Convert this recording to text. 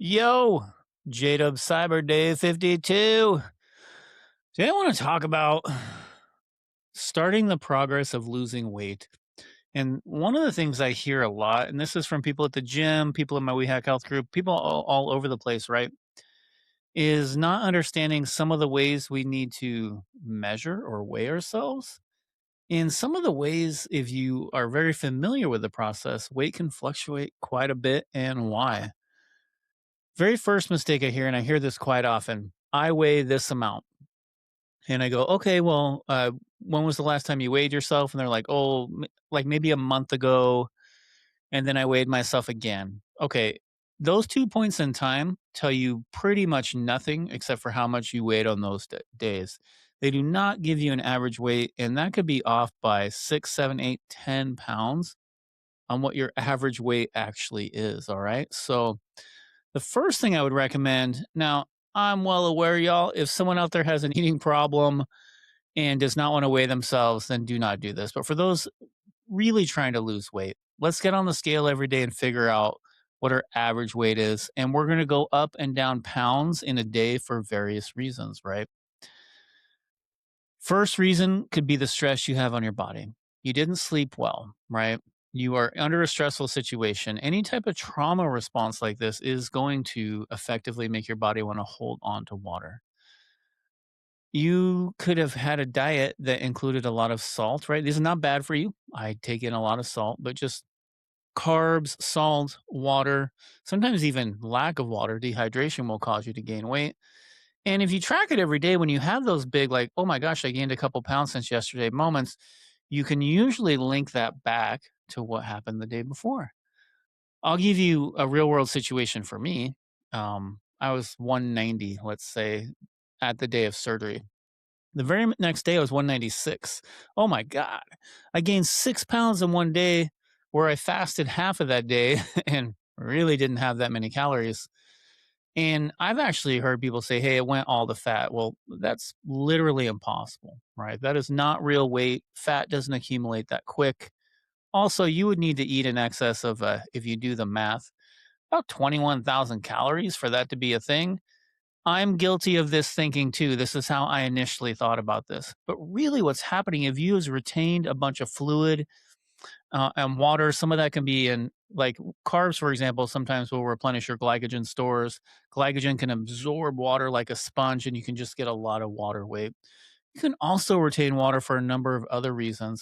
Yo, J-Dub Cyber Day 52. Today I want to talk about starting the progress of losing weight. And one of the things I hear a lot, and this is from people at the gym, people in my We Hack Health group, people all over the place, right? Is not understanding some of the ways we need to measure or weigh ourselves. In some of the ways, if you are very familiar with the process, weight can fluctuate quite a bit and why. Very first mistake I hear, and I hear this quite often, I weigh this amount. And I go, okay, well, when was the last time you weighed yourself? And they're like, oh, like maybe a month ago. And then I weighed myself again. Okay. Those 2 points in time tell you pretty much nothing except for how much you weighed on those days. They do not give you an average weight, and that could be off by 6, 7, 8, 10 pounds on what your average weight actually is. All right. So, the first thing I would recommend now, I'm well aware, y'all, if someone out there has an eating problem and does not want to weigh themselves, then do not do this. But for those really trying to lose weight, let's get on the scale every day and figure out what our average weight is. And we're going to go up and down pounds in a day for various reasons, right? First reason could be the stress you have on your body. You didn't sleep well, right? You are under a stressful situation. Any type of trauma response like this is going to effectively make your body want to hold on to water. You could have had a diet that included a lot of salt, right? This is not bad for you. I take in a lot of salt, but just carbs, salt, water, sometimes even lack of water, dehydration will cause you to gain weight. And if you track it every day, when you have those big, like, oh my gosh, I gained a couple pounds since yesterday moments, you can usually link that back to what happened the day before. I'll give you a real world situation for me. I was 190, let's say, at the day of surgery. The very next day, I was 196. Oh my God. I gained 6 pounds in one day where I fasted half of that day and really didn't have that many calories. And I've actually heard people say, hey, it went all the fat. Well, that's literally impossible, right? That is not real weight. Fat doesn't accumulate that quick. Also, you would need to eat in excess of, if you do the math, about 21,000 calories for that to be a thing. I'm guilty of this thinking too. This is how I initially thought about this. But really, what's happening if you has retained a bunch of fluid and water, some of that can be in like carbs, for example, sometimes will replenish your glycogen stores. Glycogen can absorb water like a sponge, and you can just get a lot of water weight. You can also retain water for a number of other reasons.